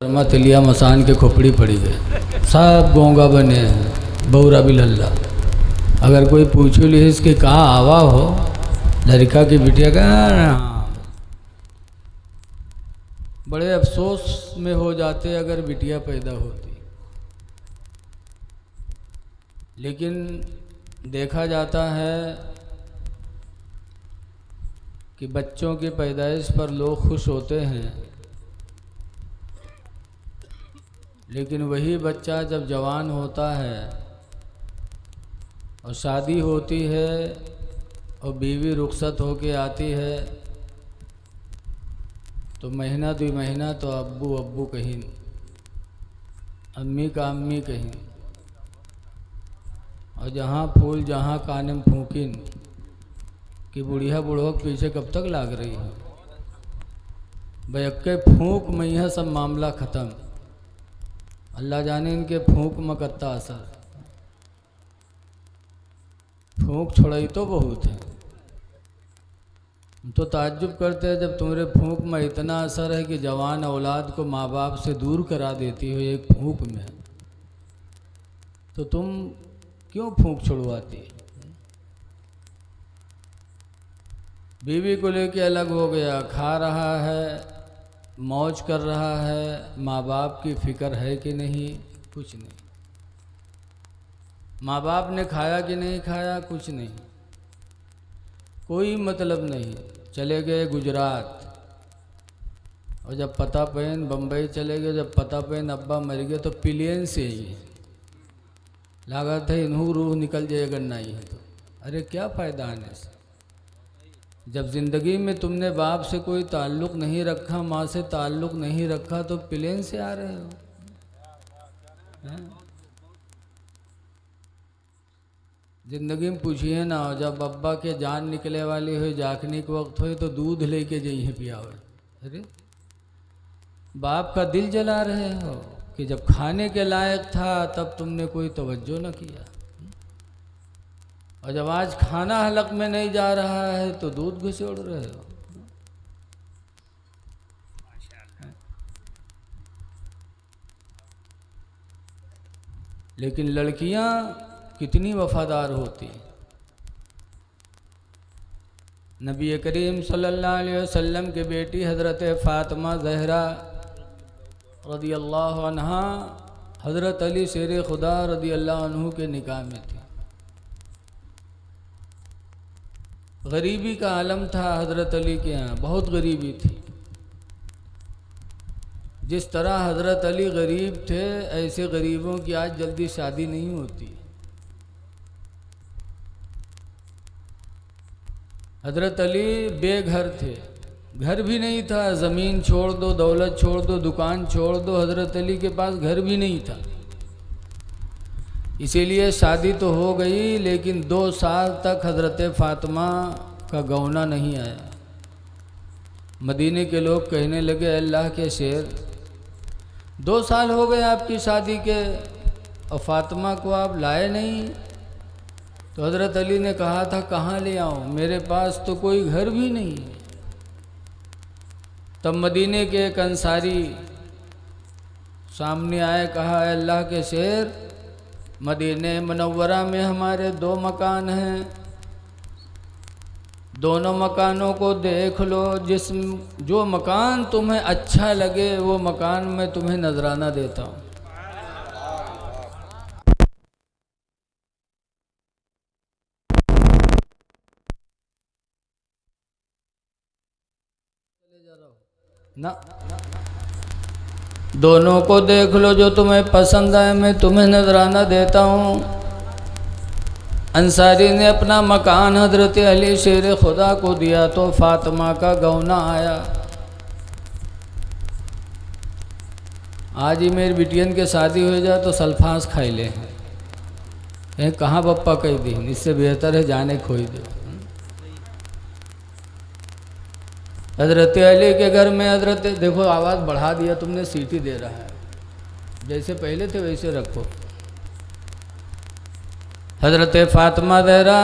तिलिया मसान के खोपड़ी पड़ी गए, सब गोंगा बने हैं, बौरा भी लल्ला। अगर कोई पूछो ली इसके कहाँ आवा हो, लड़का की बिटिया का बड़े अफसोस में हो जाते अगर बिटिया पैदा होती। लेकिन देखा जाता है कि बच्चों की पैदाइश पर लोग खुश होते हैं, लेकिन वही बच्चा जब जवान होता है और शादी होती है और बीवी रुखसत होके आती है तो महीना दो महीना तो अब्बू अब्बू कहीं, अम्मी का अम्मी कहीं, और जहाँ फूल जहाँ काने में फूकिन कि बुढ़िया बूढ़ों के पीछे कब तक लाग रही है। बैक्के फूक मैया सब मामला ख़त्म। अल्लाह जाने इनके फूक में कत्ता असर, फूक छोड़ाई तो बहुत है। हम तो ताज्जुब करते हैं जब तुम्हारे फूक में इतना असर है कि जवान औलाद को माँ बाप से दूर करा देती हो एक फूक में, तो तुम क्यों फूक छुड़वाती। बीवी को लेके अलग हो गया, खा रहा है, मौज कर रहा है, माँ बाप की फिक्र है कि नहीं, कुछ नहीं। माँ बाप ने खाया कि नहीं खाया, कुछ नहीं, कोई मतलब नहीं। चले गए गुजरात, और जब पता पैन बम्बई चले गए, जब पता पैन अब्बा मर गए तो प्लेन से ही लागत है इन्हू रूह निकल जाए अगर नहीं है तो। अरे क्या फ़ायदा आने से, जब ज़िंदगी में तुमने बाप से कोई ताल्लुक़ नहीं रखा, माँ से ताल्लुक़ नहीं रखा, तो प्लेन से आ रहे हो। ज़िंदगी में पूछिए ना, जब अब्बा के जान निकले वाली हो, जागने के वक्त हो, तो दूध लेके जाइए पियावे। अरे बाप का दिल जला रहे हो कि जब खाने के लायक था तब तुमने कोई तवज्जो न किया, और जब आज खाना हलक में नहीं जा रहा है तो दूध घुसेड़ रहे हो। लेकिन लड़कियां कितनी वफादार होती। नबी करीम सल्लल्लाहु अलैहि वसल्लम की बेटी हज़रत फ़ातिमा ज़हरा रज़ी अल्लाह अन्हा हज़रत अली शेर खुदा रज़ी अल्लाह अन्हु के निकाह में थी। गरीबी का आलम था हज़रत अली के यहाँ, बहुत गरीबी थी। जिस तरह हज़रत अली गरीब थे, ऐसे गरीबों की आज जल्दी शादी नहीं होती। हज़रत अली बेघर थे, घर भी नहीं था। ज़मीन छोड़ दो, दौलत छोड़ दो, दुकान छोड़ दो, हज़रत अली के पास घर भी नहीं था। इसीलिए शादी तो हो गई, लेकिन 2 साल तक हज़रत फ़ातिमा का गौना नहीं आया। मदीने के लोग कहने लगे, अल्लाह के शेर, 2 साल हो गए आपकी शादी के और फ़ातिमा को आप लाए नहीं। तो हज़रत अली ने कहा था, कहाँ ले आऊँ, मेरे पास तो कोई घर भी नहीं। तब मदीने के एक अंसारी सामने आए, कहा, अल्लाह के शेर, मदीने मुनव्वरा में हमारे 2 मकान हैं, दोनों मकानों को देख लो, जो मकान तुम्हें अच्छा लगे वो मकान मैं तुम्हें नजराना देता हूँ। ना, दोनों को देख लो, जो तुम्हें पसंद आए मैं तुम्हें नजराना देता हूँ। अंसारी ने अपना मकान हज़रत अली शेर खुदा को दिया तो फ़ातिमा का गौना आया। आज ही मेरी बिटियन के शादी हो जाए तो सल्फास खाई ले, कहाँ पप्पा कह दी, इससे बेहतर है जाने खोई दे। हज़रत अली के घर में हज़रत, देखो आवाज़ बढ़ा दिया तुमने, सीटी दे रहा है, जैसे पहले थे वैसे रखो। हज़रत फ़ातिमा ज़हरा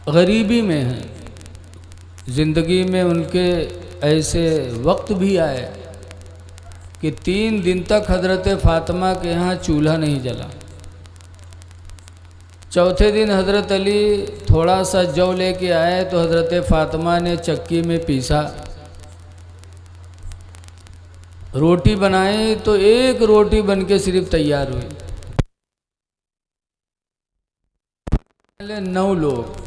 गरीबी में है, ज़िंदगी में उनके ऐसे वक्त भी आए कि 3 दिन तक हज़रत फ़ातिमा के यहाँ चूल्हा नहीं जला। चौथे दिन हज़रत अली थोड़ा सा जौ लेके आए तो हज़रत फ़ातिमा ने चक्की में पीसा, रोटी बनाई तो एक रोटी बनके सिर्फ तैयार हुई। 9 लोग।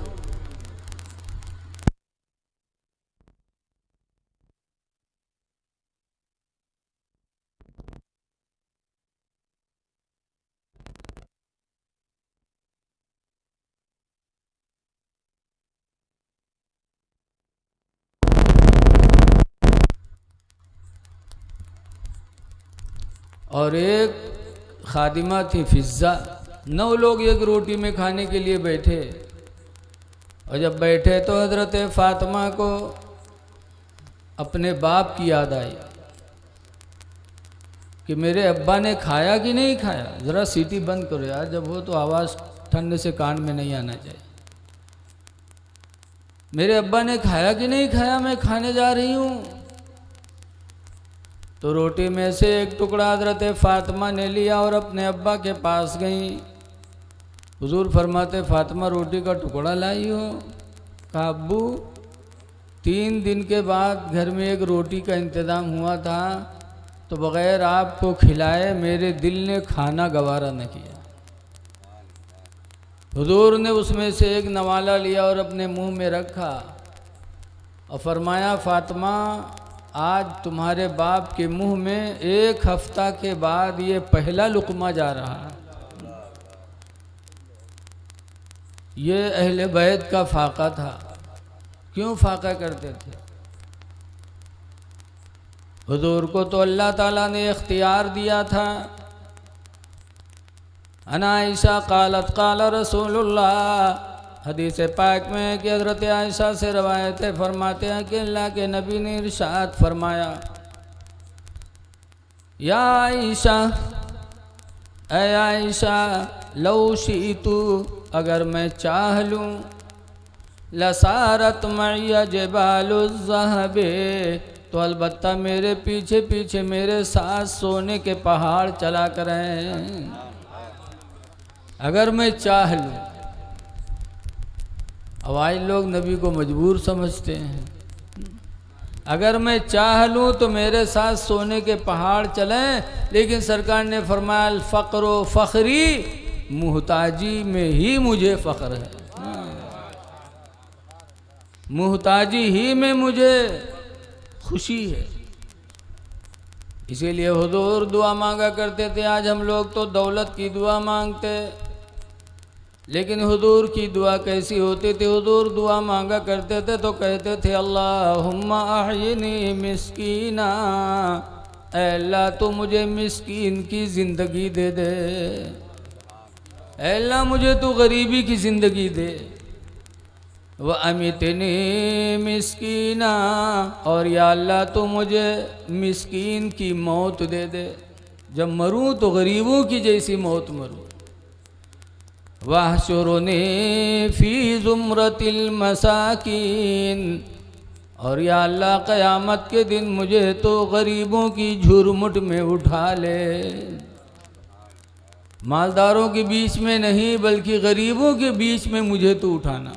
और एक खादिमा थी फिज़्ज़ा। 9 लोग एक रोटी में खाने के लिए बैठे। और जब बैठे तो हज़रत फ़ातिमा को अपने बाप की याद आई कि मेरे अब्बा ने खाया कि नहीं खाया। ज़रा सीटी बंद करो यार, जब हो तो आवाज़ ठंड से कान में नहीं आना चाहिए। मेरे अब्बा ने खाया कि नहीं खाया, मैं खाने जा रही हूँ। तो रोटी में से एक टुकड़ा हज़रत फ़ातिमा ने लिया और अपने अब्बा के पास गई। हुजूर फरमाते, फ़ातिमा रोटी का टुकड़ा लाई हो? कहा अब्बू 3 दिन के बाद घर में एक रोटी का इंतज़ाम हुआ था, तो बग़ैर आपको खिलाए मेरे दिल ने खाना गवारा न किया। हुजूर ने उसमें से एक नवाला लिया और अपने मुंह में रखा और फरमाया, फ़ातिमा आज तुम्हारे बाप के मुंह में 1 हफ्ता के बाद ये पहला लुक़मा जा रहा है। ये अहले बैत का फाका था। क्यों फाका करते थे? हुजूर को तो अल्लाह ताला ने इख्तियार दिया था। अना आयशा क़ालत क़ाल रसूलुल्लाह, हदीस पाक में कि हज़रत आयशा से रवायत है, फरमाते हैं कि अल्लाह के नबी ने इरशाद फरमाया, या आयशा, ऐ आयशा, लौ शीतु, अगर मैं चाह लूँ, लसारत मैया जबालुज़्ज़हबे, तो अलबत्ता मेरे पीछे पीछे मेरे साथ सोने के पहाड़ चला करें। अगर मैं चाह लूँ। अब आज लोग नबी को मजबूर समझते हैं। अगर मैं चाह लूँ तो मेरे साथ सोने के पहाड़ चलें, लेकिन सरकार ने फरमाया फ़क़्र फ़ख़्री, मुहताजी में ही मुझे फ़ख्र है। मुहताजी ही में मुझे खुशी है। इसीलिए हुजूर दुआ मांगा करते थे। आज हम लोग तो दौलत की दुआ मांगते, लेकिन हुजूर की दुआ कैसी होती थी? हुजूर दुआ मांगा करते थे तो कहते थे, अल्लाहुम्मा अहयिनी मिस्कीना, ऐ अल्लाह तो मुझे मिस्कीन की ज़िंदगी दे दे। ऐ अल्लाह मुझे तो गरीबी की ज़िंदगी दे। व अमितनी मिस्कीना, और या अल्लाह तो मुझे मिस्कीन की मौत दे दे। जब मरूं तो गरीबों की जैसी मौत मरूं। वाहशुरनी फ़ी ज़ुमरतिल मसाकीन, और या अल्लाह क़यामत के दिन मुझे तो गरीबों की झुरमुट में उठा ले। मालदारों के बीच में नहीं, बल्कि गरीबों के बीच में मुझे तो उठाना।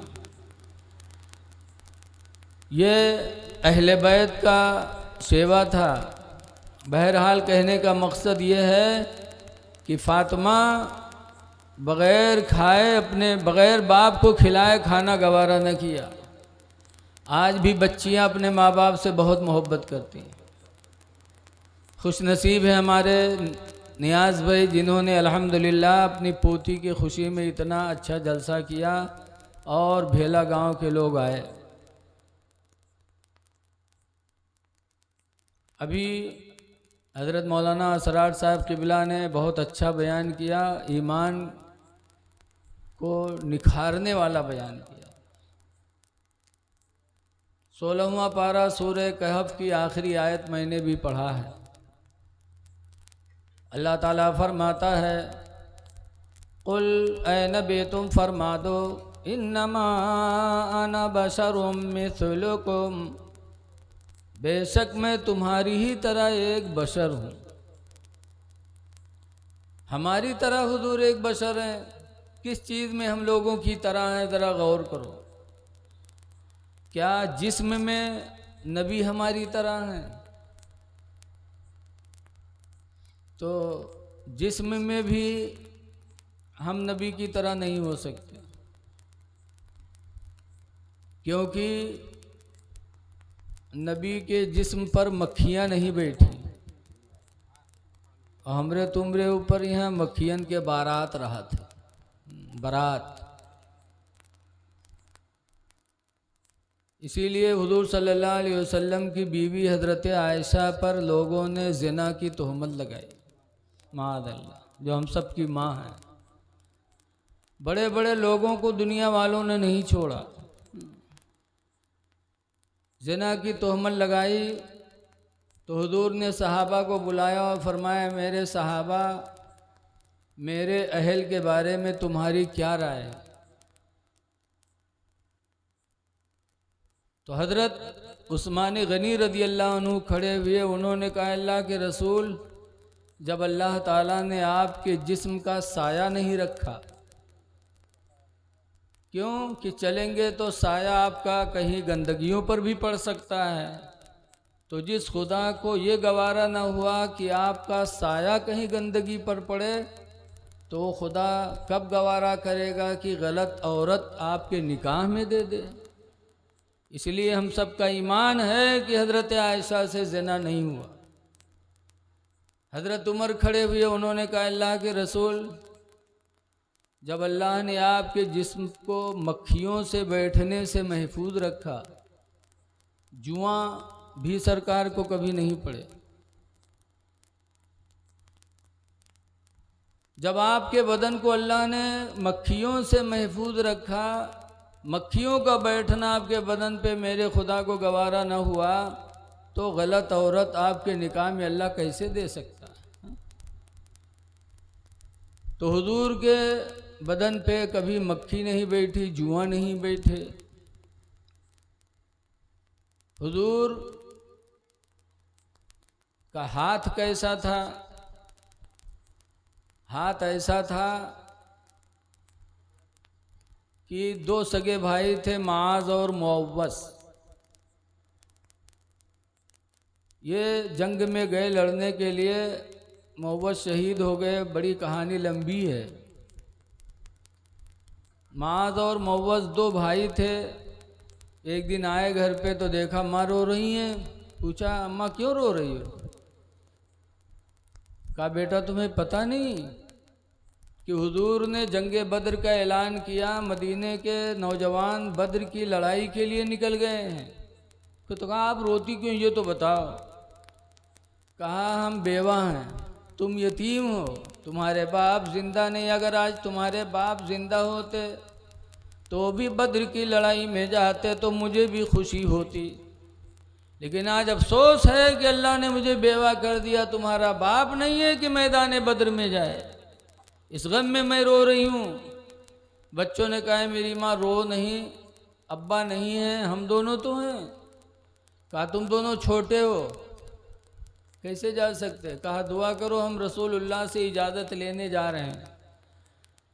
ये अहले बैत का सेवा था। बहरहाल कहने का मकसद ये है कि फ़ातिमा बग़ैर खाए, अपने बग़ैर बाप को खिलाए खाना गवारा न किया। आज भी बच्चियां अपने माँ बाप से बहुत मोहब्बत करती हैं। खुश नसीब है हमारे नियाज़ भाई, जिन्होंने अल्हम्दुलिल्लाह अपनी पोती की खुशी में इतना अच्छा जलसा किया और भेला गांव के लोग आए। अभी हज़रत मौलाना असरार साहब क़िबला ने बहुत अच्छा बयान किया, ईमान को निखारने वाला बयान किया। 16वां पारा सूरह कहफ की आखिरी आयत मैंने भी पढ़ा है। अल्लाह ताला फरमाता है, कुल ऐ नबी तुम फरमा दो, इन्नमा अना बशरुम मिस्लुकुम, बेशक मैं तुम्हारी ही तरह एक बशर हूँ। हमारी तरह हुजूर एक बशर हैं, किस चीज़ में हम लोगों की तरह हैं, ज़रा गौर करो। क्या जिस्म में नबी हमारी तरह हैं? तो जिस्म में भी हम नबी की तरह नहीं हो सकते, क्योंकि नबी के जिस्म पर मक्खियाँ नहीं बैठी और हमरे तुमरे ऊपर यहाँ मक्खियन के बारात रहा थे, बारात। इसीलिए हुजूर सल्लल्लाहु अलैहि वसल्लम की बीवी हज़रत आयशा पर लोगों ने ज़िना की तोहमत लगाई, माअल्लाह, जो हम सब की माँ है। बड़े बड़े लोगों को दुनिया वालों ने नहीं छोड़ा, ज़िना की तोहमत लगाई। तो हुजूर ने सहाबा को बुलाया और फरमाया, मेरे सहाबा, मेरे अहल के बारे में तुम्हारी क्या राय है? तो हज़रत उस्मान गनी रज़ी अल्लाह अन्हु खड़े हुए, उन्होंने कहा, अल्लाह के रसूल, जब अल्लाह ताला ने आपके जिस्म का साया नहीं रखा, क्यों कि चलेंगे तो साया आपका कहीं गंदगियों पर भी पड़ सकता है। तो जिस खुदा को ये गवारा ना हुआ कि आपका साया कहीं गंदगी पर पड़े, तो वो खुदा कब गवारा करेगा कि गलत औरत आपके निकाह में दे दे। इसलिए हम सब का ईमान है कि हज़रत आयशा से ज़िना नहीं हुआ। हज़रत उमर खड़े हुए, उन्होंने कहा, अल्लाह के रसूल, जब अल्लाह ने आपके जिस्म को मक्खियों से बैठने से महफूज रखा, जुआ भी सरकार को कभी नहीं पड़े। जब आपके बदन को अल्लाह ने मक्खियों से महफूज रखा, मक्खियों का बैठना आपके बदन पे मेरे खुदा को गवारा न हुआ, तो गलत औरत आपके निकाह में अल्लाह कैसे दे सकता है? तो हुजूर के बदन पे कभी मक्खी नहीं बैठी, जुआ नहीं बैठे। हुजूर का हाथ कैसा था? हाथ ऐसा था कि दो सगे भाई थे, माज और मुअव्वस। ये जंग में गए लड़ने के लिए, मुअव्वस शहीद हो गए, बड़ी कहानी लंबी है। माज और मुअव्वस दो भाई थे। एक दिन आए घर पे तो देखा माँ रो रही हैं। पूछा, अम्मा क्यों रो रही हो? कहा, बेटा तुम्हें पता नहीं कि हुजूर ने जंगे बद्र का ऐलान किया, मदीने के नौजवान बद्र की लड़ाई के लिए निकल गए हैं। तो कहा, आप रोती क्यों, ये तो बताओ। कहा, हम बेवा हैं, तुम यतीम हो, तुम्हारे बाप जिंदा नहीं। अगर आज तुम्हारे बाप जिंदा होते तो भी बद्र की लड़ाई में जाते तो मुझे भी खुशी होती, लेकिन आज अफसोस है कि अल्लाह ने मुझे बेवा कर दिया। तुम्हारा बाप नहीं है कि मैदान बद्र में जाए, इस गम में मैं रो रही हूँ। बच्चों ने कहा, मेरी माँ रो नहीं, अब्बा नहीं है, हम दोनों तो हैं। कहा, तुम दोनों छोटे हो, कैसे जा सकते? कहा, दुआ करो, हम रसूलुल्लाह से इजाज़त लेने जा रहे हैं।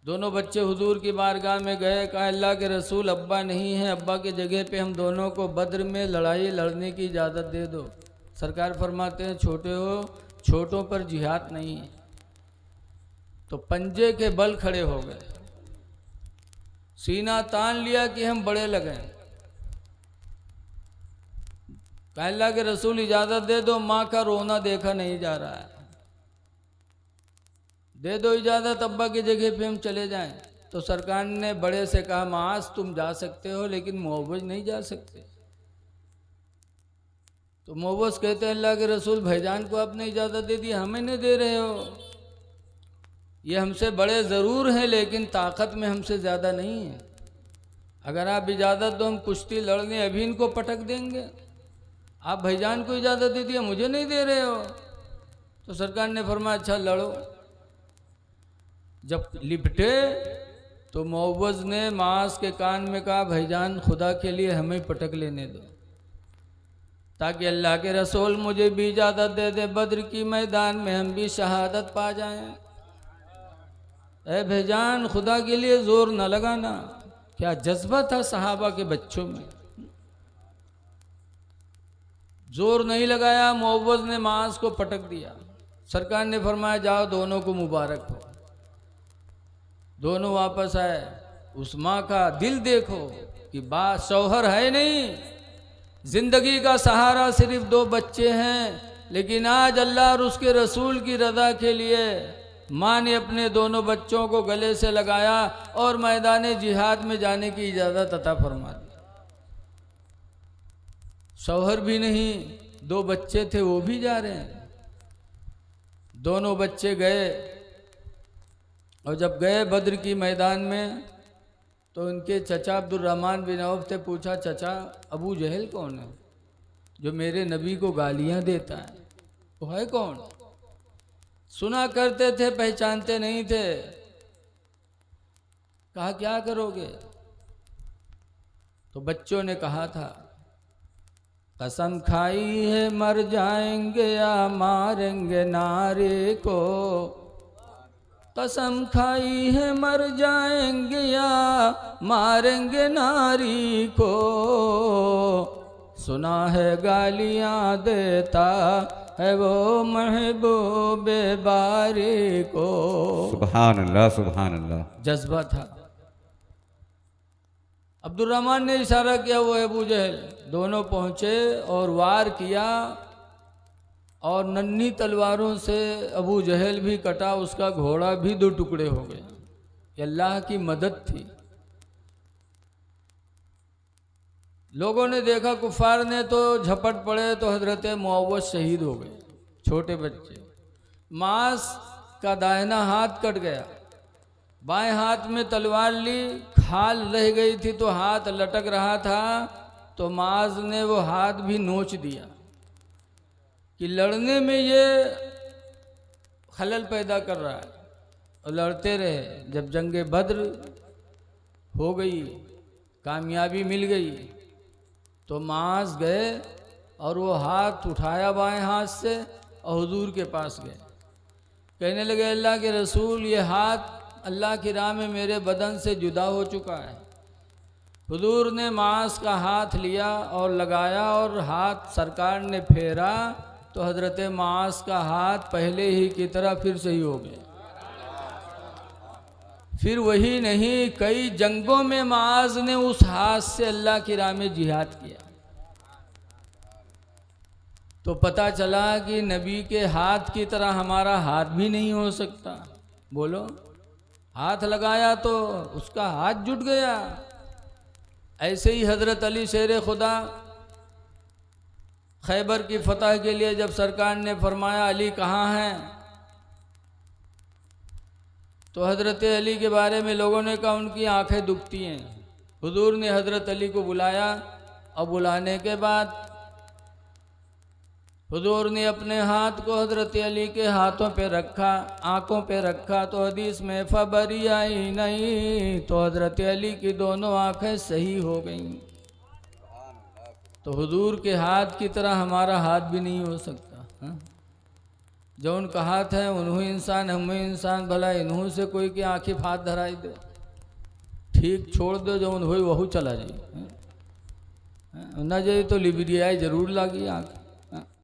दोनों बच्चे हुजूर की बारगाह में गए। कहा, अल्लाह के रसूल, अब्बा नहीं है, अब्बा के जगह पे हम दोनों को बद्र में लड़ाई लड़ने की इजाज़त दे दो। सरकार फरमाते हैं, छोटे हो, छोटों पर जिहाद नहीं है। तो पंजे के बल खड़े हो गए, सीना तान लिया कि हम बड़े लगे। कहा, अल्लाह के रसूल इजाज़त दे दो, माँ का रोना देखा नहीं जा रहा है, दे दो इजाज़त, अब्बा की जगह पे हम चले जाएं। तो सरकार ने बड़े से कहा, मास तुम जा सकते हो, लेकिन मुअव्वज नहीं जा सकते। तो मुअव्वज कहते हैं, अल्लाह के रसूल, भाईजान को आपने इजाज़त दे दी, हमें नहीं दे रहे हो। ये हमसे बड़े ज़रूर हैं, लेकिन ताकत में हमसे ज़्यादा नहीं है। अगर आप इजाज़त दो, हम कुश्ती लड़ने अभी इनको पटक देंगे। आप भाईजान को इजाज़त दे दिया, मुझे नहीं दे रहे हो। तो सरकार ने फरमाया, अच्छा लड़ो। जब लिपटे तो मुअव्वज ने मास के कान में कहा, भाईजान खुदा के लिए हमें पटक लेने दो, ताकि अल्लाह के रसूल मुझे भी इजाज़त दे दे, बद्र की मैदान में हम भी शहादत पा जाएं। ए भेजान, खुदा के लिए जोर न लगाना। क्या जज्बा था सहाबा के बच्चों में। जोर नहीं लगाया, मुअव्वज़ ने मांस को पटक दिया। सरकार ने फरमाया जाओ दोनों को मुबारक हो। दोनों वापस आए। उस माँ का दिल देखो कि बात शौहर है नहीं, जिंदगी का सहारा सिर्फ 2 बच्चे हैं, लेकिन आज अल्लाह और उसके रसूल की रज़ा के लिए माँ ने अपने दोनों बच्चों को गले से लगाया और मैदान जिहाद में जाने की इजाज़त अता फरमा दी। शौहर भी नहीं, 2 बच्चे थे वो भी जा रहे हैं। दोनों बच्चे गए और जब गए बद्र की मैदान में तो उनके चचा अब्दुर्रहमान बिन औफ से पूछा, चचा अबू जहल कौन है जो मेरे नबी को गालियां देता है? वो है कौन? सुना करते थे, पहचानते नहीं थे। कहा क्या करोगे? तो बच्चों ने कहा था, कसम खाई है मर जाएंगे या मारेंगे नारे को, कसम खाई है मर जाएंगे या मारेंगे नारी को, सुना है गालियां देता है वो महबूबे बारी को। सुभान अल्लाह, सुभान अल्लाह। जज्बा था। अब्दुर्रहमान ने इशारा किया, वो अबू जहल। दोनों पहुंचे और वार किया और नन्ही तलवारों से अबू जहल भी कटा, उसका घोड़ा भी 2 टुकड़े हो गए। ये अल्लाह की मदद थी। लोगों ने देखा, कुफार ने तो झपट पड़े तो हजरत मुअव्वज़ शहीद हो गए, छोटे बच्चे। मांस का दाहिना हाथ कट गया, बाएं हाथ में तलवार ली, खाल रह गई थी तो हाथ लटक रहा था, तो माज ने वो हाथ भी नोच दिया कि लड़ने में ये खलल पैदा कर रहा है, और लड़ते रहे। जब जंगे बद्र हो गई, कामयाबी मिल गई, तो माज गए और वो हाथ उठाया बाएं हाथ से और हुजूर के पास गए। कहने लगे, अल्लाह के रसूल, ये हाथ अल्लाह की राह में मेरे बदन से जुदा हो चुका है। हुजूर ने मांस का हाथ लिया और लगाया, और हाथ सरकार ने फेरा तो हजरत मांस का हाथ पहले ही की तरह फिर सही हो गया। फिर वही नहीं, कई जंगों में माज ने उस हाथ से अल्लाह की राह में जिहाद किया। तो पता चला कि नबी के हाथ की तरह हमारा हाथ भी नहीं हो सकता। बोलो, हाथ लगाया तो उसका हाथ जुट गया। ऐसे ही हजरत अली शेर खुदा खैबर की फतह के लिए जब सरकार ने फरमाया अली कहाँ हैं, तो हजरत अली के बारे में लोगों ने कहा उनकी आंखें दुखती हैं। हुजूर ने हजरत अली को बुलाया, और बुलाने के बाद हुजूर ने अपने हाथ को हजरत अली के हाथों पे रखा, आंखों पे रखा, तो हदीस में फबरी आई नहीं, तो हजरत अली की दोनों आंखें सही हो गईं। तो हुजूर के हाथ की तरह हमारा हाथ भी नहीं हो सकता। हाँ? जो उनका हाथ है उन्हों इंसान, हमें इंसान, भला इन्हों से कोई की आंखें फात धराई दे, ठीक छोड़ दो, जो उन वहू चला जाए न जाए तो लिबरियाई जरूर लागी आँख।